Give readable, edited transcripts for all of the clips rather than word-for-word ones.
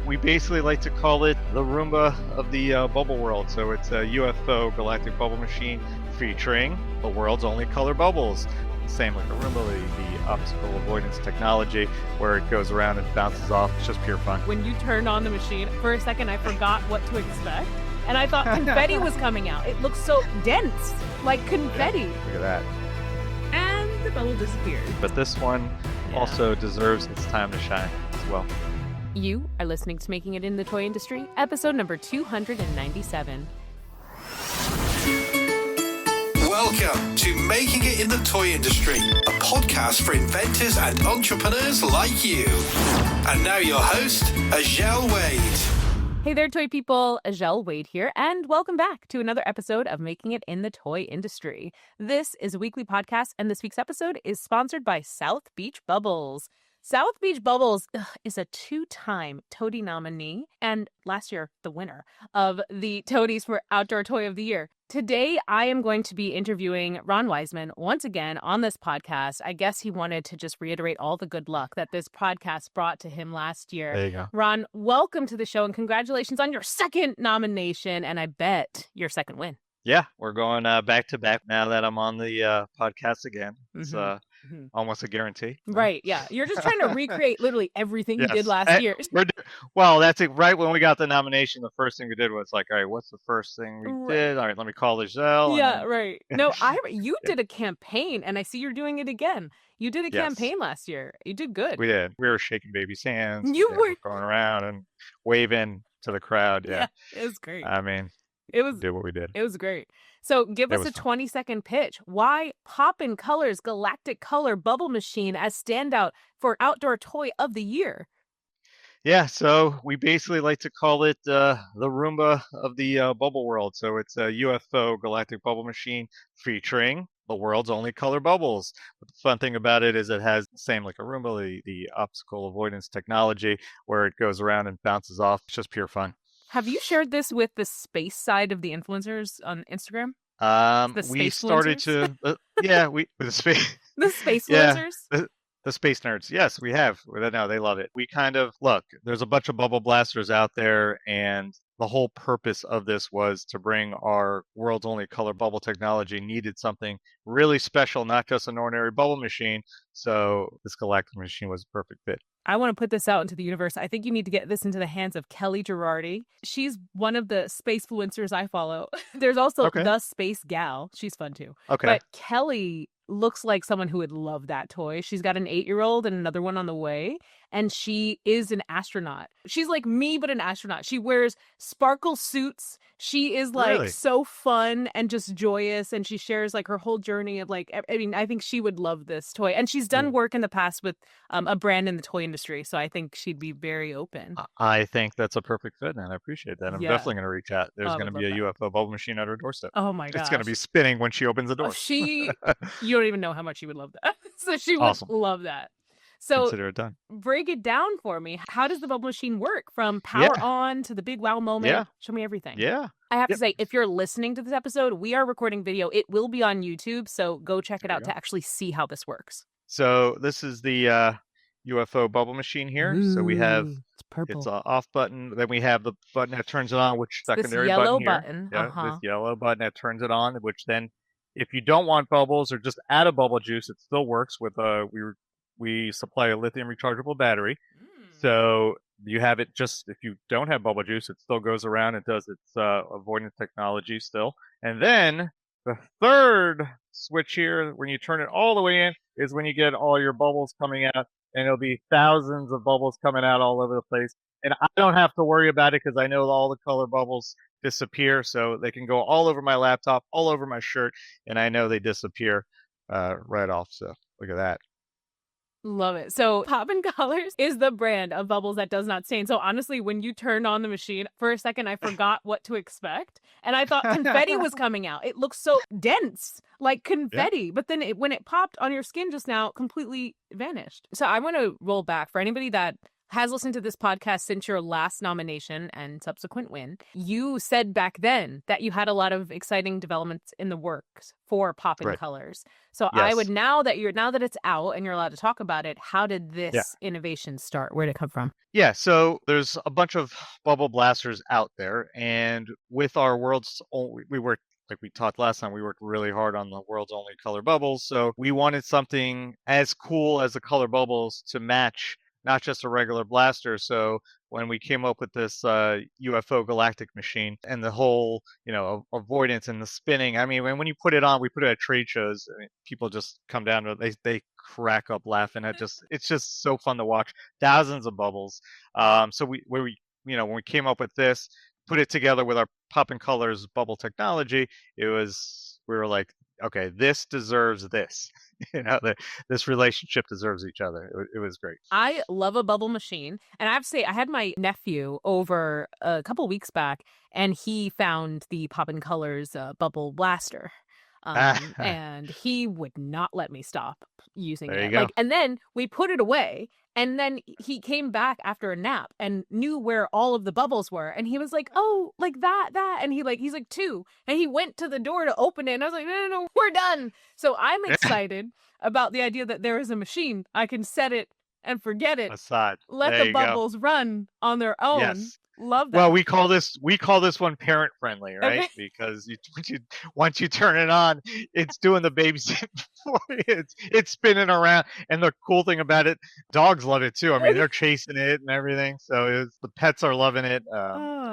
we basically like to call it the Roomba of the bubble world. So it's a UFO Galactic Bubble Machine featuring the world's only color bubbles. Same like a Roomba, the obstacle avoidance technology where it goes around and bounces off. It's just pure fun. When you turned on the machine, for a second I forgot what to expect. And I thought confetti was coming out. It looks so dense, like confetti. Yeah, look at that. And the bubble disappeared. But this one also deserves its time to shine as well. You are listening to Making It in the Toy Industry, episode number 297. Welcome to Making It in the Toy Industry, a podcast for inventors and entrepreneurs like you. And now your host, Azhelle Wade. Hey there, toy people. Azhelle Wade here, and welcome back to another episode of Making It in the Toy Industry. This is a weekly podcast, and this week's episode is sponsored by South Beach Bubbles. South Beach Bubbles is a two-time TOTY nominee, and last year, the winner of the TOTYs for Outdoor Toy of the Year. Today, I am going to be interviewing Ron Weizman once again on this podcast. I guess he wanted to just reiterate all the good luck that this podcast brought to him last year. There you go. Ron, welcome to the show, and congratulations on your second nomination, and I bet your second win. Yeah, we're going back to back now that I'm on the podcast again. It's almost a guarantee. Right, yeah. You're just trying to recreate literally everything you did last year. Well, that's it. Right when we got the nomination, the first thing we did was like, all right, what's the first thing we did? All right, let me call Azhelle. Yeah, right. No, you did a campaign, and I see you're doing it again. You did a campaign last year. You did good. We did. We were shaking baby's hands. You were going around and waving to the crowd. Yeah, it was great. I mean, did what we did. It was great. So give us a 20-second pitch. Why Poppin Colorz Galactic Color Bubble Machine as standout for Outdoor Toy of the Year? Yeah, so we basically like to call it the Roomba of the bubble world. So it's a UFO Galactic Bubble Machine featuring the world's only color bubbles. But the fun thing about it is it has the same like a Roomba, the obstacle avoidance technology where it goes around and bounces off. It's just pure fun. Have you shared this with the space side of the influencers on Instagram? We started to, with the space. The space influencers? The space nerds. Yes, we have. No, they love it. We kind of, look, there's a bunch of bubble blasters out there, and the whole purpose of this was to bring our world's only color bubble technology, needed something really special, not just an ordinary bubble machine. So this Galactic machine was a perfect fit. I want to put this out into the universe. I think you need to get this into the hands of Kelly Girardi. She's one of the space influencers I follow. There's also the Space Gal. She's fun too. Okay. But Kelly looks like someone who would love that toy. She's got an 8-year-old and another one on the way. And she is an astronaut. She's like me, but an astronaut. She wears sparkle suits. She is like so fun and just joyous. And she shares like her whole journey of like, I mean, I think she would love this toy. And she's done work in the past with a brand in the toy industry. So I think she'd be very open. I think that's a perfect fit, and I appreciate that. I'm definitely going to reach out. There's going to be a UFO bubble machine at her doorstep. Oh my gosh. It's going to be spinning when she opens the door. You don't even know how much she would love that. So she would love that. So consider it done. Break it down for me. How does the bubble machine work from power on to the big wow moment? Yeah. Show me everything. Yeah. I have to say, if you're listening to this episode, we are recording video. It will be on YouTube, so go check it out to actually see how this works. So this is the UFO bubble machine here. So we have it's an off button. Then we have the button that turns it on, which secondary this yellow button here. button. This yellow button that turns it on, which then if you don't want bubbles or just add a bubble juice, it still works with we supply a lithium rechargeable battery. So you have it just, if you don't have bubble juice, it still goes around and does its avoidance technology still. And then the third switch here, when you turn it all the way in, is when you get all your bubbles coming out, and it'll be thousands of bubbles coming out all over the place. And I don't have to worry about it because I know all the color bubbles disappear, so they can go all over my laptop, all over my shirt, and I know they disappear right off. So look at that. Love it. So Poppin Colorz is the brand of bubbles that does not stain. So honestly, when you turned on the machine, for a second, I forgot what to expect. And I thought confetti was coming out. It looks so dense, like confetti. But then when it popped on your skin just now, completely vanished. So I want to roll back for anybody that has listened to this podcast since your last nomination and subsequent win. You said back then that you had a lot of exciting developments in the works for Poppin Right. Colorz. So Yes. I would now that it's out and you're allowed to talk about it, how did this innovation start? Where did it come from? Yeah, so there's a bunch of bubble blasters out there, and with our world's only, we worked, like we talked last time, we worked really hard on the world's only color bubbles. So we wanted something as cool as the color bubbles to match not just a regular blaster. So when we came up with this UFO galactic machine and the whole, avoidance and the spinning, I mean, when you put it on, we put it at trade shows. I mean, people just come down to they crack up laughing at it's just so fun to watch. Thousands of bubbles. So when we came up with this, put it together with our Poppin Colorz bubble technology, we were like, okay, this deserves this. This relationship deserves each other. It was great. I love a bubble machine. And I have to say, I had my nephew over a couple weeks back, and he found the Poppin Colorz bubble blaster. And he would not let me stop using There it. you go. And then we put it away, and then he came back after a nap and knew where all of the bubbles were, and he was like, "Oh, like that," and he's like 2, and he went to the door to open it, and I was like, "No, we're done." So I'm excited about the idea that there is a machine I can set it and forget it. Aside, Let there the bubbles run on their own. Yes. Love that. Well, we call this one parent friendly, right? Okay. Because once you turn it on, it's doing the babysitting for you. It's spinning around, and the cool thing about it, dogs love it too. I mean, they're chasing it and everything. So the pets are loving it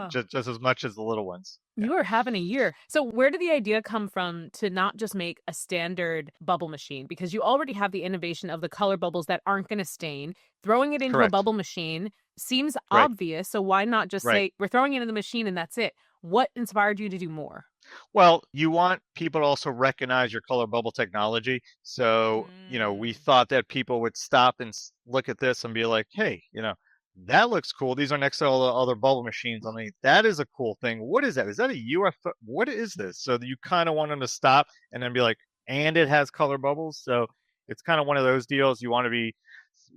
just as much as the little ones. You are having a year. So where did the idea come from to not just make a standard bubble machine? Because you already have the innovation of the color bubbles that aren't going to stain. Throwing it into a bubble machine seems obvious. So why not just say, we're throwing it in the machine and that's it? What inspired you to do more? Well, you want people to also recognize your color bubble technology. So, we thought that people would stop and look at this and be like, hey, that looks cool. These are next to all the other bubble machines. I mean, that is a cool thing. What is that? Is that a UFO? What is this? So you kind of want them to stop and then be like, and it has color bubbles. So it's kind of one of those deals. You want to be,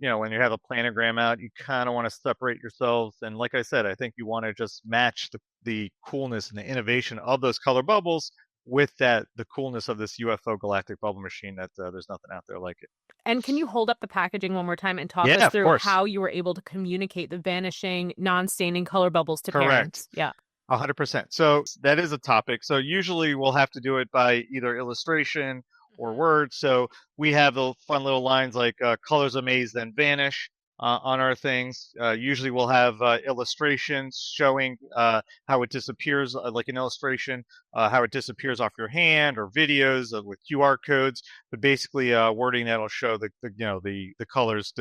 when you have a planogram out, you kind of want to separate yourselves. And like I said, I think you want to just match the coolness and the innovation of those color bubbles with the coolness of this UFO galactic bubble machine that there's nothing out there like it. And can you hold up the packaging one more time and talk us through how you were able to communicate the vanishing, non-staining color bubbles to parents? Yeah. 100%. So that is a topic. So usually we'll have to do it by either illustration or words. So we have the fun little lines like colors amaze then vanish on our things. Usually we'll have illustrations showing how it disappears, like an illustration, how it disappears off your hand, or videos with QR codes. But basically, wording that'll show the colors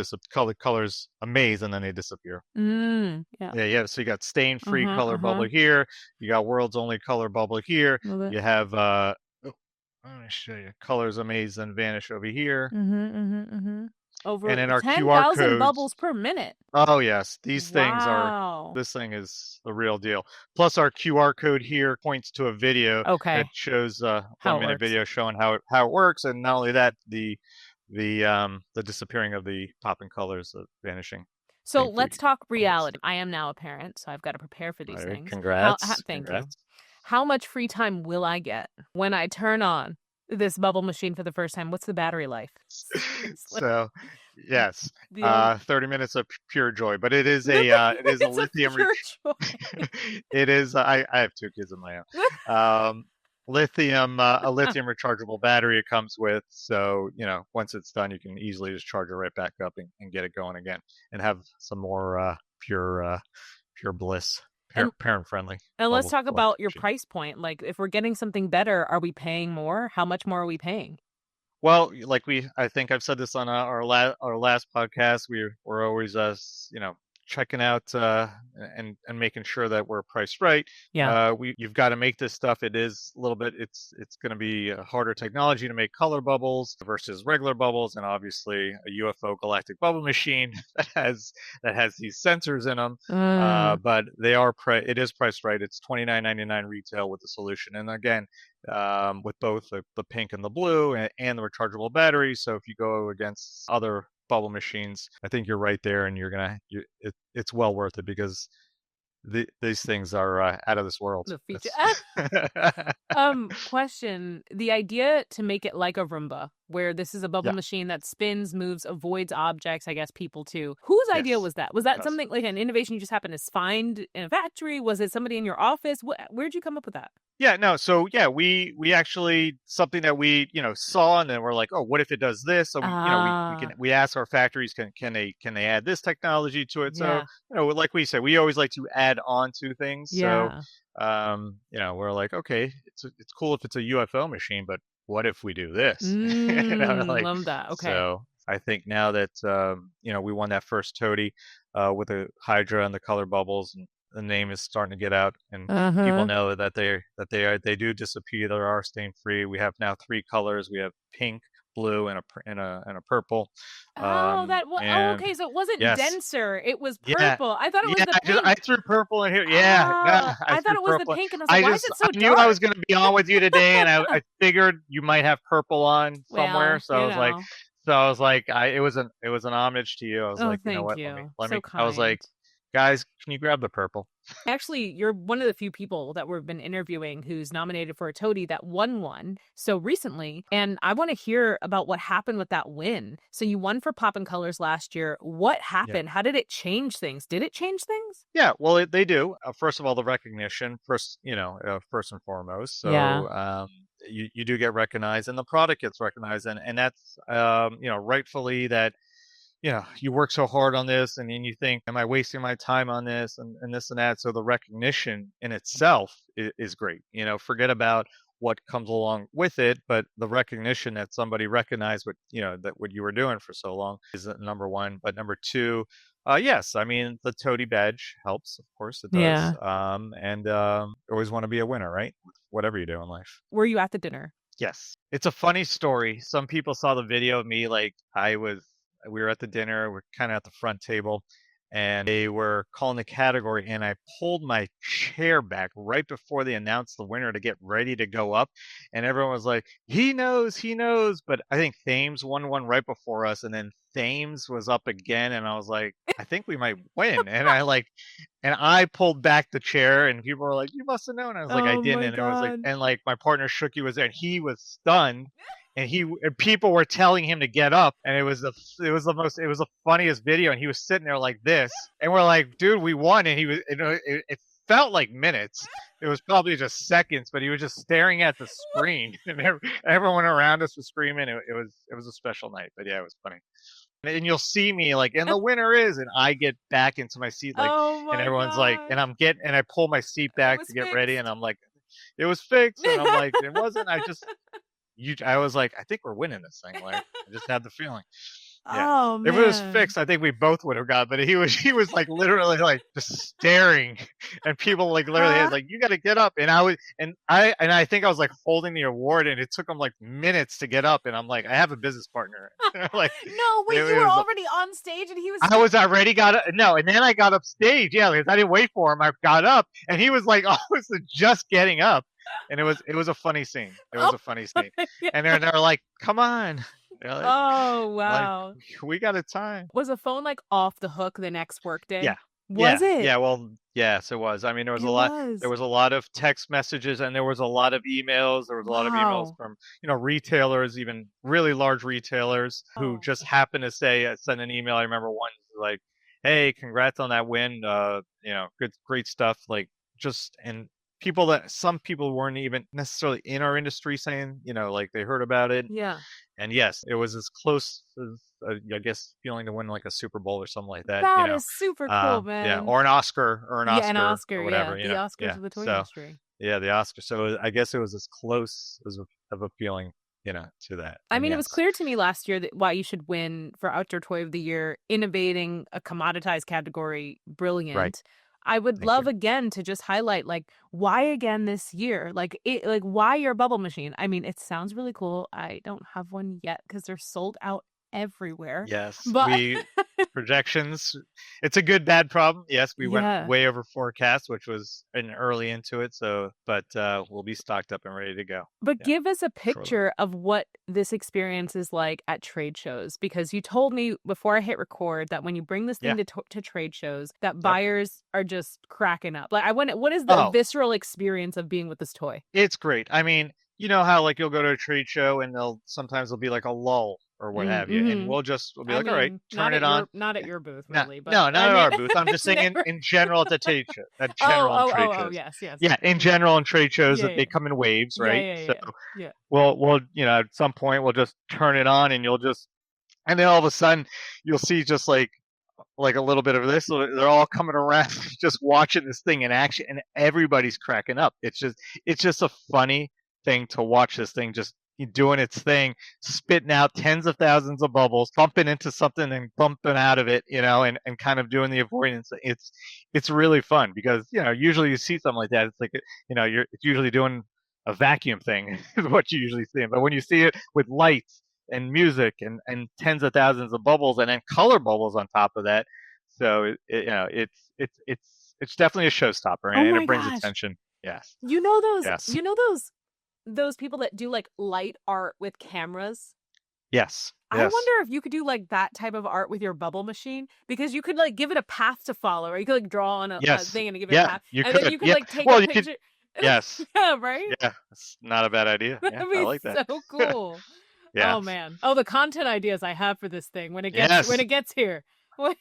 colors amaze and then they disappear. Yeah. So you got stain-free color bubble here. You got world's only color bubble here. You have let me show you colors amaze and vanish over here. Over and in our 10,000 bubbles per minute. Oh yes, these things are. This thing is the real deal. Plus, our QR code here points to a video that shows a 1-minute video showing how it works, and not only that, the disappearing of the Poppin Colorz, the vanishing. So let's talk reality. I am now a parent, so I've got to prepare for these things. Congrats! Thank you. How much free time will I get when I turn on this bubble machine for the first time? What's the battery life? So, yes, 30 minutes of pure joy. But it is a lithium. It is. I have 2 kids of my own. A lithium rechargeable battery it comes with. So once it's done, you can easily just charge it right back up and get it going again, and have some more pure bliss. Parent friendly. And let's talk about your price point. Like, if we're getting something better, are we paying more? How much more are we paying? Well, I think I've said this on our last podcast. We're always checking out and making sure that we're priced right. Yeah. You've got to make this stuff. It is a little bit. It's going to be a harder technology to make color bubbles versus regular bubbles, and obviously a UFO galactic bubble machine that has these sensors in them. But they are it is priced right. It's $29.99 retail with the solution, and again, with both the pink and the blue and the rechargeable battery. So if you go against other bubble machines, I think you're right there, and it's well worth it because these things are out of this world. The feature. That's- Question. The idea to make it like a Roomba, where this is a bubble Yeah. machine that spins, moves, avoids objects, I guess people too. Whose idea Yes. was that? Was that Yes. something like an innovation you just happened to find in a factory? Was it somebody in your office? Where'd you come up with that? Yeah, no. So yeah, we actually something that we saw, and then we're like, oh, what if it does this? So we ask our factories, can they add this technology to it? Yeah. So like we said, we always like to add on to things. Yeah. So we're like, okay, it's cool if it's a UFO machine, but what if we do this? Love that. Okay. So I think now that we won that first TOTY with the Hydra and the color bubbles, and the name is starting to get out, and people know that they do disappear. They are stain free. We have now 3 colors. We have pink, blue, and a purple. Okay. So it wasn't denser. It was purple. Yeah. I thought it was the pink. I threw purple in here. Yeah. I thought it was the pink, and I was like, why is it so dark? I knew I was going to be on with you today, and I figured you might have purple on somewhere. So I was like, it was an homage to you. I was like, you know what? Let me. I was like, guys, can you grab the purple? Actually, you're one of the few people that we've been interviewing who's nominated for a TOTY that won one so recently. And I want to hear about what happened with that win. So you won for Poppin Colorz last year. What happened? How did it change things? Did it change things? Yeah, well, they do. First of all, the recognition, first and foremost. So you do get recognized, and the product gets recognized. And that's, rightfully that, you work so hard on this, and then you think, am I wasting my time on this and this and that? So the recognition in itself is great. Forget about what comes along with it, but the recognition that somebody recognized what you were doing for so long is number one. But number two, yes, I mean, the TOTY badge helps, of course it does. Yeah. And you always want to be a winner, right? Whatever you do in life. Were you at the dinner? Yes. It's a funny story. Some people saw the video of me, like we were at the dinner, we're kind of at the front table, and they were calling the category, and I pulled my chair back right before they announced the winner to get ready to go up, and everyone was like, he knows, but I think Thames won one right before us, and then Thames was up again, and I was like, I think we might win, and I pulled back the chair, and people were like, you must have known. I was like, I didn't, and it was like, and like my partner Shooky was there, and he was stunned. And people were telling him to get up, and it was the funniest video. And he was sitting there like this, and we're like, dude, we won. And he was, it felt like minutes. It was probably just seconds, but he was just staring at the screen, and everyone around us was screaming. It was a special night, but yeah, it was funny. And you'll see me like, and the winner is, and I get back into my seat, like, and everyone's like, and I pull my seat back to get ready, and I'm like, it was fixed, and I'm like, it wasn't. I was like, I think we're winning this thing. Like, I just had the feeling. Yeah. Oh man! If it was fixed, I think we both would have got. But he was like literally like just staring, and people like literally like, you got to get up. And I think I was like holding the award, and it took him like minutes to get up. And I'm like, I have a business partner. Like, no, wait, you were already on stage, and he was. I was already and then I got up stage. Yeah, because I didn't wait for him. I got up, and he was like, just getting up. And it was a funny scene. It was a funny scene. And they're like, come on. Like, oh wow. Like, we got a time. Was a phone like off the hook the next workday? Yeah. Was it? Yeah, well, yes, it was. I mean, there was a lot of text messages, and there was a lot of emails. There was a lot of emails from, retailers, even really large retailers who just happened to send an email. I remember one like, hey, congrats on that win. Great stuff. Like, and some people weren't even necessarily in our industry saying, like they heard about it. Yeah. And yes, it was as close as, I guess, feeling to win like a Super Bowl or something like that. That is super cool, man. Yeah, or an Oscar, or an Oscar, or whatever. The Oscars of the toy industry. Yeah, the Oscar. So I guess it was as close of a feeling, to that. I mean, it was clear to me last year that why you should win for Outdoor Toy of the Year, innovating a commoditized category, brilliant. Right. I would love again to just highlight like why again this year, like why your bubble machine. I mean, it sounds really cool. I don't have one yet because they're sold out everywhere. Yes, But projections. It's a good bad problem. Yes, we Yeah. went way over forecast, which was an early into it. So, but we'll be stocked up and ready to go. But Yeah, give us a shortly. picture of what this experience is like at trade shows, because you told me before I hit record that when you bring this thing to trade shows, that buyers are just cracking up. Like, what is the visceral experience of being with this toy? It's great. I mean, you know how like you'll go to a trade show and sometimes there'll be like a lull or what have you, and we'll be like, all right, turn it on. Not at your booth, really, but no, not at our booth. I'm just saying in general at the trade show. At general trade shows. Yes. Yeah, in general in trade shows that they come in waves, right? Yeah. We'll at some point we'll just turn it on and and then all of a sudden you'll see just like a little bit of this. They're all coming around just watching this thing in action, and everybody's cracking up. It's just a funny thing to watch this thing just doing its thing, spitting out tens of thousands of bubbles, bumping into something and bumping out of it, and kind of doing the avoidance. It's really fun because, usually you see something like that. It's like, it's usually doing a vacuum thing is what you usually see. But when you see it with lights and music and tens of thousands of bubbles and then color bubbles on top of that. So it's definitely a showstopper, and it brings attention. Yes. You know those. Yes. You know those people that do like light art with cameras? Yes. I wonder if you could do like that type of art with your bubble machine, because you could like give it a path to follow, or you could like draw on a thing and give it a path. Then you could like take a picture. Yes. Yeah, right? Yeah. It's not a bad idea. Yeah, That'd be I like that. So cool. Yeah. Oh man. Oh, the content ideas I have for this thing when it gets here. We'll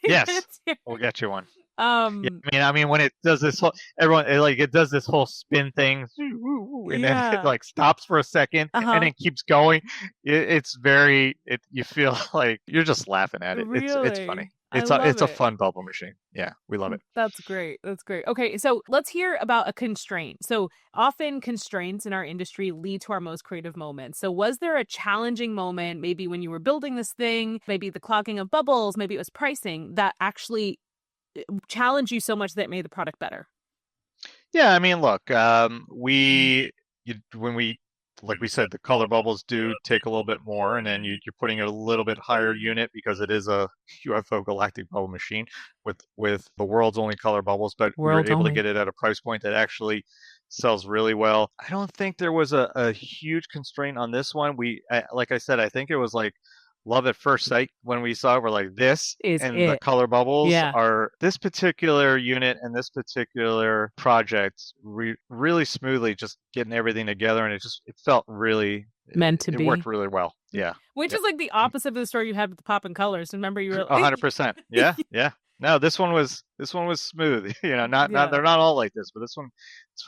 get you one. I mean, when it does this whole, it does this whole spin thing, and then it like stops for a second and then keeps going. You feel like you're just laughing at it. Really? It's funny. It's a fun bubble machine. Yeah, we love it. That's great. Okay, so let's hear about a constraint. So often constraints in our industry lead to our most creative moments. So was there a challenging moment, maybe when you were building this thing, maybe the clogging of bubbles, maybe it was pricing, that actually challenged you so much that it made the product better? Yeah, I mean, look, when we, like we said, the color bubbles do take a little bit more, and then you're putting a little bit higher unit because it is a UFO Galactic Bubble Machine with the world's only color bubbles, but we were able to get it at a price point that actually sells really well. I don't think there was a huge constraint on this one. Like I said, I think it was like love at first sight when we saw it. We're like, this is and it. The color bubbles are this particular unit and this particular project really smoothly just getting everything together, and it felt really meant to be. It worked really well. Yeah. Which is like the opposite of the story you had with the Poppin Colorz. Remember, you were 100%. Yeah. Yeah. No, this one was smooth. They're not all like this, but this one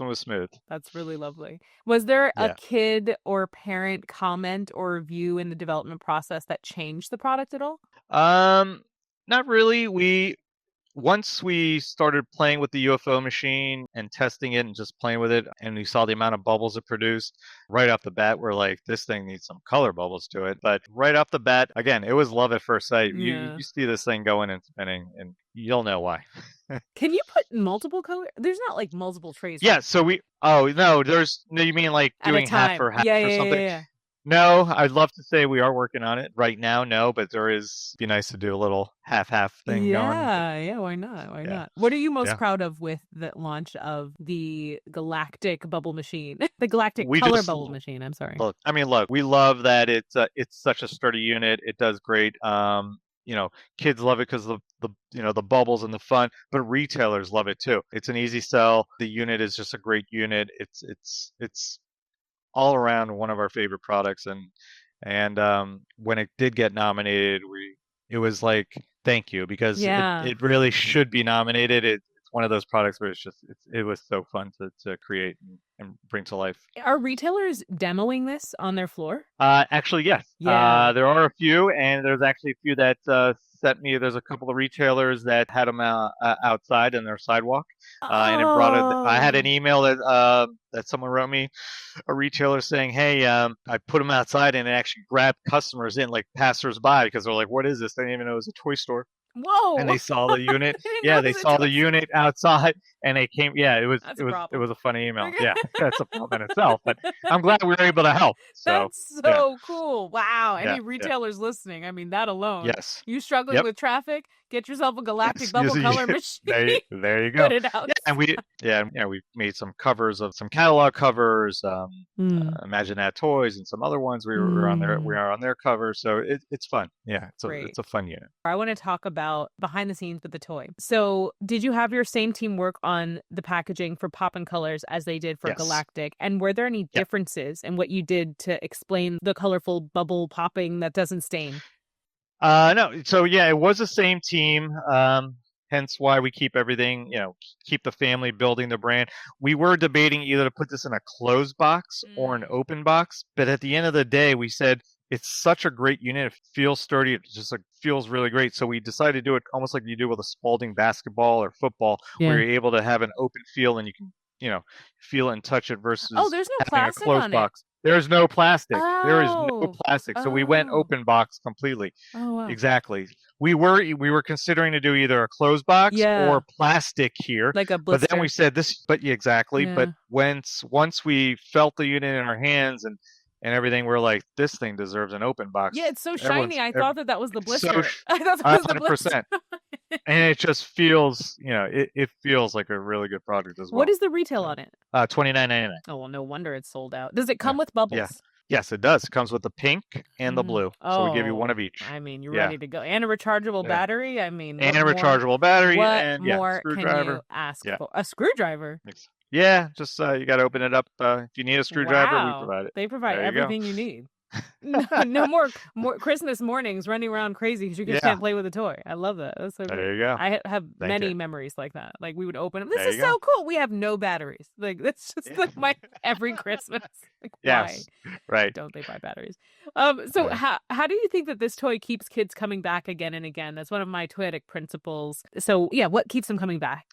was smooth. That's really lovely. Was there a kid or parent comment or review in the development process that changed the product at all? Not really. Once we started playing with the UFO machine and testing it and just playing with it, and we saw the amount of bubbles it produced, right off the bat, we're like, this thing needs some color bubbles to it. But right off the bat, again, it was love at first sight. You see this thing going and spinning, and you'll know why. Can you put multiple color? There's not like multiple trays. Yeah, so you mean like doing half for half or something? Yeah. No, I'd love to say we are working on it right now. No, but be nice to do a little half thing going. Yeah, why not? What are you most proud of with the launch of the Galactic Bubble Machine? The Galactic Color Bubble Machine, I'm sorry. Look, we love that it's such a sturdy unit. It does great. Kids love it because of the bubbles and the fun, but retailers love it too. It's an easy sell. The unit is just a great unit. It's all around one of our favorite products, and when it did get nominated, it was like, thank you, because it really should be nominated. It's one of those products where it was so fun to create and bring to life. Are retailers demoing this on their floor? Actually, yes. Yeah. There are a few, and there's actually a few that sent me. There's a couple of retailers that had them outside in their sidewalk, and it brought it. I had an email that someone wrote me, a retailer saying, "Hey, I put them outside, and it actually grabbed customers in, like passersby, because they're like, what is this? They didn't even know it was a toy store." Whoa! And they saw the unit. They saw the unit outside, and it came. Yeah, it was That's it a was problem. it was a funny email. Yeah, that's a problem in itself. But I'm glad we were able to help. So That's so cool. Wow. Any yeah. retailers listening? I mean, that alone. Yes. You struggling with traffic? Get yourself a Galactic Bubble Color Machine. There you go. Put it out. And we made some covers of some catalog covers, Imagine That Toys, and some other ones. We are on their covers, so it's fun. Yeah, it's a fun unit. I want to talk about behind the scenes with the toy. So, did you have your same team work on the packaging for Poppin Colorz as they did for Galactic? And were there any differences in what you did to explain the colorful bubble popping that doesn't stain? No. So yeah, it was the same team. Hence why we keep everything, keep the family building the brand. We were debating either to put this in a closed box or an open box, but at the end of the day, we said it's such a great unit. It feels sturdy. It just feels really great. So we decided to do it almost like you do with a Spalding basketball or football, where you're able to have an open feel and you can, feel it and touch it versus there's no having plastic a closed on box. There's no plastic. There is no Oh. plastic. So we went open box completely. Oh, wow. Exactly. We were considering to do either a closed box or plastic here. Like a blister. But then we said this, exactly. Yeah. But once we felt the unit in our hands and everything, we're like, this thing deserves an open box. Yeah, it's so shiny. I thought that was the blister. I thought that was 100%. The blister. And it just feels, it feels like a really good product as well. What is the retail on it? $29.99. Oh, well, no wonder it's sold out. Does it come with bubbles? Yeah. Yes, it does. It comes with the pink and the blue. So we give you one of each. I mean, you're ready to go. And a rechargeable battery. I mean, and a rechargeable battery. What and more screwdriver. can you ask for? A screwdriver? Yeah, just you got to open it up. If you need a screwdriver, we provide it. They provide everything you need. No more Christmas mornings running around crazy because you just can't play with a toy. I love that. That's so there great. you go. I have many memories like that. Like we would open them. This is so cool. We have no batteries. Like that's just like my every Christmas. Like, yes, why right. don't they buy batteries? So how do you think that this toy keeps kids coming back again and again? That's one of my toyetic principles. So yeah, what keeps them coming back?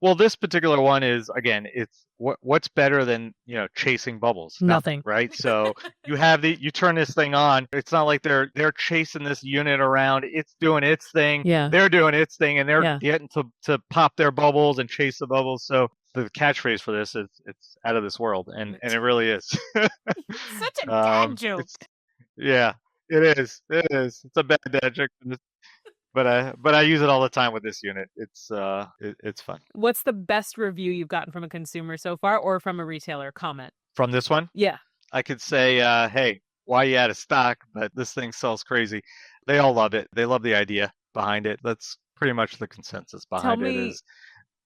Well, this particular one is, again, it's what's better than, chasing bubbles? Nothing. Right? So you turn this thing on. It's not like they're chasing this unit around. It's doing its thing. Yeah. They're doing its thing, and they're getting to pop their bubbles and chase the bubbles. So the catchphrase for this is it's out of this world, and it really is. Such a dad joke. Yeah, it is. It is. It's a bad dad joke. But I use it all the time with this unit. It's fun. What's the best review you've gotten from a consumer so far, or from a retailer comment? From this one? Yeah. I could say, hey, why you out of stock? But this thing sells crazy. They all love it. They love the idea behind it. That's pretty much the consensus behind it. Is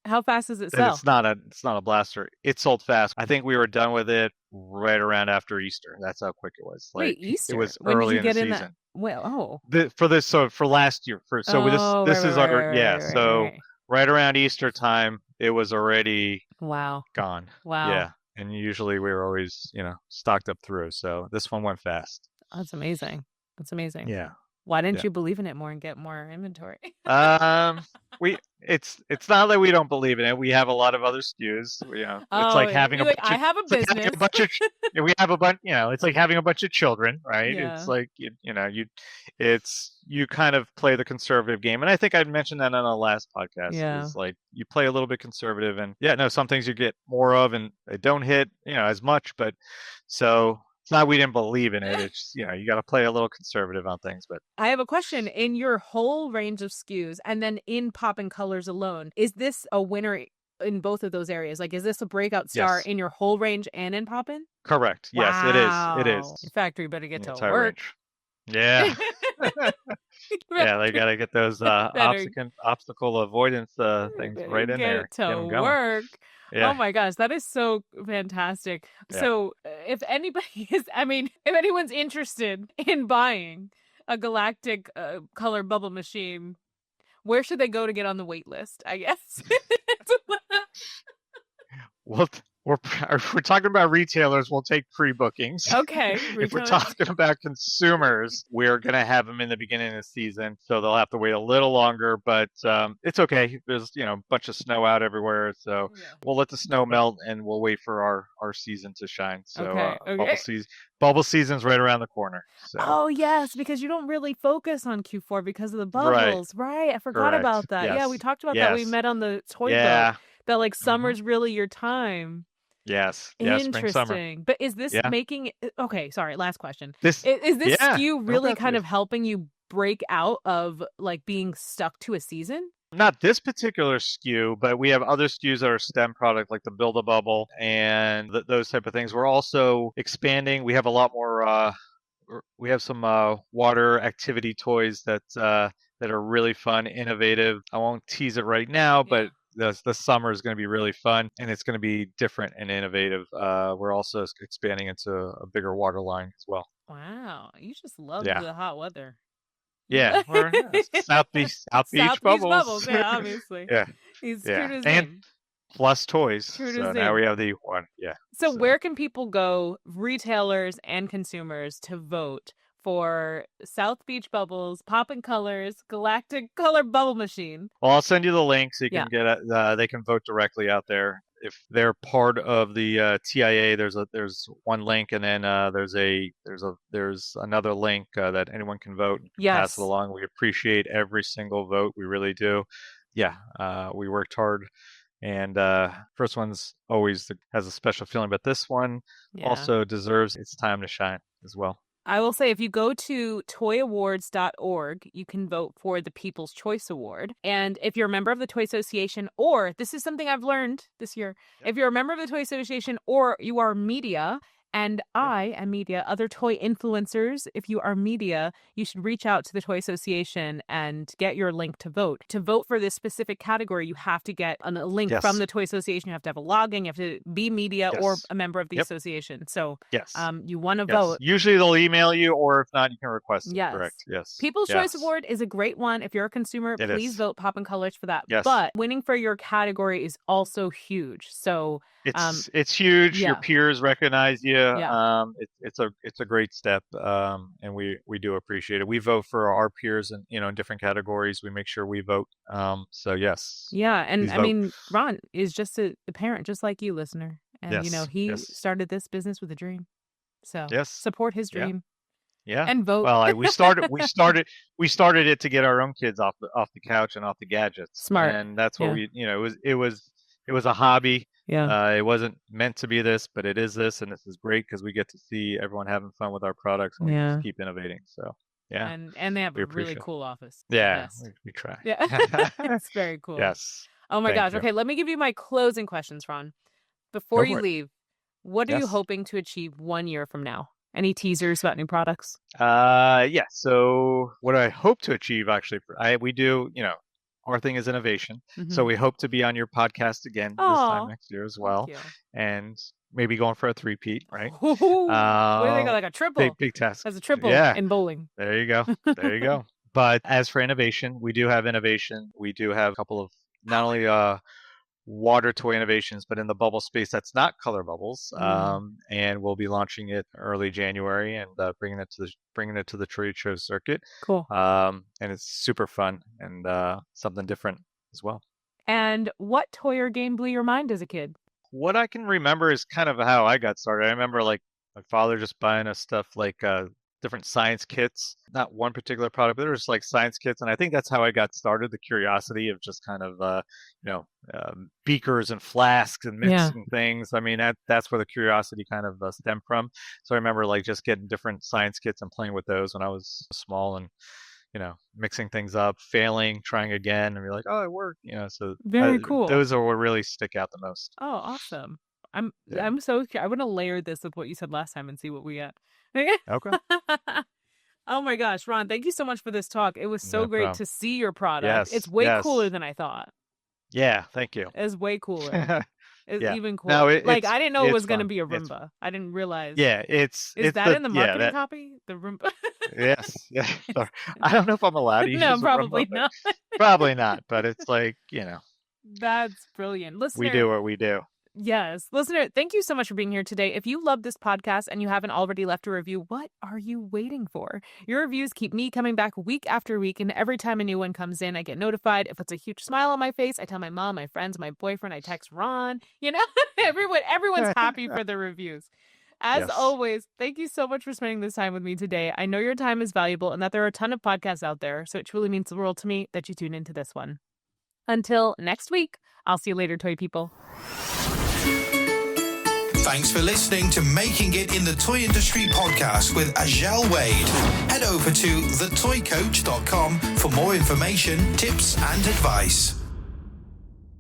how fast does it sell? It's not a blaster. It sold fast. I think we were done with it right around after Easter. That's how quick it was. Wait, Easter? It was early in the season. For last year. This is our right around Easter time, it was already gone. Wow. Yeah. And usually we were always, stocked up through. So this one went fast. That's amazing. Yeah. Why didn't you believe in it more and get more inventory? It's not that we don't believe in it. We have a lot of other SKUs. It's like having a bunch I have a business. We have a bunch. It's like having a bunch of children, right? Yeah. It's like you kind of play the conservative game, and I think I mentioned that on the last podcast. Yeah. It's like you play a little bit conservative, and some things you get more of, and they don't hit as much, but so. It's not we didn't believe in it. It's you got to play a little conservative on things. But I have a question. In your whole range of SKUs, and then in Poppin Colorz alone, is this a winner in both of those areas? Like, is this a breakout star in your whole range and in Poppin? Correct. Wow. Yes, it is. Your factory better get to work. Range. Yeah. Yeah, they got to get those obstacle avoidance things right in there. To work. Yeah. Oh my gosh, that is so fantastic. Yeah. So if anyone's interested in buying a Galactic Color Bubble Machine, where should they go to get on the wait list, I guess? Well, if we're talking about retailers, we'll take pre-bookings. Okay. If we're talking about consumers, we're going to have them in the beginning of the season, so they'll have to wait a little longer, but it's okay. There's, a bunch of snow out everywhere, so we'll let the snow melt, and we'll wait for our season to shine. So bubble season's right around the corner. So. Oh, yes, because you don't really focus on Q4 because of the bubbles. Right. I forgot about that. Yes. Yeah, we talked about that. We met on the toy boat. that like Mm-hmm. summer's really your time. Yes. Yeah. Spring, summer. Interesting. But is this Yeah. making okay, sorry, last question. This Is this yeah. SKU No, really kind definitely. of helping you break out of like being stuck to a season? Not this particular SKU, but we have other SKUs that are STEM product, like the Build-A-Bubble and those type of things. We're also expanding. We have a lot more. We have some water activity toys that are really fun, innovative. I won't tease it right now, but the summer is going to be really fun, and it's going to be different and innovative. We're also expanding into a bigger water line as well. Wow, you just love Yeah. the hot weather. Yeah, we're South Beach Bubbles. Yeah, obviously. Yeah, He's yeah, true to his and name. plus toys. True to So his now name. we have the one. Yeah. So where can people go, retailers and consumers, to vote for South Beach Bubbles, Poppin Colorz, Galactic Color Bubble Machine? Well, I'll send you the link so you can Yeah. get they can vote directly out there. If they're part of the TIA, there's one link, and then there's another link that anyone can vote and can pass it Yes. along. We appreciate every single vote. We really do. Yeah, we worked hard, and first one's always has a special feeling, but this one also deserves its time to shine as well. I will say, if you go to toyawards.org, you can vote for the People's Choice Award. And if you're a member of the Toy Association, or this is something I've learned this year, if you're a member of the Toy Association or you are media, and I am media, other toy influencers, if you are media, you should reach out to the Toy Association and get your link to vote. To vote for this specific category, you have to get a link from the Toy Association. You have to have a login. You have to be media or a member of the association. So you want to vote. Usually they'll email you, or if not, you can request it. Correct. Yes. People's Choice Award is a great one. If you're a consumer, please vote Poppin Colorz for that. Yes. But winning for your category is also huge. So it's huge. Your peers recognize you. It's a great step, and we do appreciate it. We vote for our peers, and in different categories, we make sure we vote. So yes. Yeah, and I mean, Ron is just a parent, just like you, listener, and he started this business with a dream. So support his dream. Yeah. And vote. Well, we started it to get our own kids off the couch and off the gadgets. Smart. And that's what it was a hobby. Yeah. It wasn't meant to be this, but it is this, and this is great because we get to see everyone having fun with our products, and we just keep innovating. So yeah. And they have a really cool office. Yeah. We try. Yeah. That's very cool. Yes. Oh my gosh. you. Okay, let me give you my closing questions, Ron. Before you leave, what are you hoping to achieve 1 year from now? Any teasers about new products? So what I hope to achieve, actually, we do, our thing is innovation. Mm-hmm. So we hope to be on your podcast again this time next year as well. And maybe going for a 3-peat, right? What do they got, like a triple? Big task. That's a triple in bowling. There you go. There you go. But as for innovation, we do have innovation. We do have a couple of not only water toy innovations, but in the bubble space that's not color bubbles. And we'll be launching it early January and bringing it to the trade show circuit. Cool. And it's super fun and something different as well. And what toy or game blew your mind as a kid? What I can remember is kind of how I got started. I remember like my father just buying us stuff like different science kits, not one particular product, but there was like science kits. And I think that's how I got started, the curiosity of just kind of, beakers and flasks and mixing things. I mean, that's where the curiosity kind of stemmed from. So I remember like just getting different science kits and playing with those when I was small and, mixing things up, failing, trying again, and be like, oh, it worked. So very cool. Those are what really stick out the most. Oh, awesome. I'm so curious. I want to layer this with what you said last time and see what we get. Okay. Oh my gosh, Ron, thank you so much for this talk. It was so great to see your product. Yes, it's way cooler than I thought. Yeah, thank you. It's way cooler. It's even cooler. No, I didn't know it was going to be a Roomba. I didn't realize. Yeah, Is that in the marketing copy? The Roomba? Yes. Yeah. Sorry. I don't know if I'm allowed to use No, probably Roomba, not. Probably not, but it's like, That's brilliant. Listener, we do what we do. Yes. Listener, thank you so much for being here today. If you love this podcast and you haven't already left a review, what are you waiting for? Your reviews keep me coming back week after week, and every time a new one comes in, I get notified. If it's a huge smile on my face, I tell my mom, my friends, my boyfriend, I text Ron. Everyone's happy for the reviews. As always, thank you so much for spending this time with me today. I know your time is valuable and that there are a ton of podcasts out there, so it truly means the world to me that you tune into this one. Until next week, I'll see you later, toy people. Thanks for listening to Making It in the Toy Industry podcast with Azhelle Wade. Head over to thetoycoach.com for more information, tips, and advice.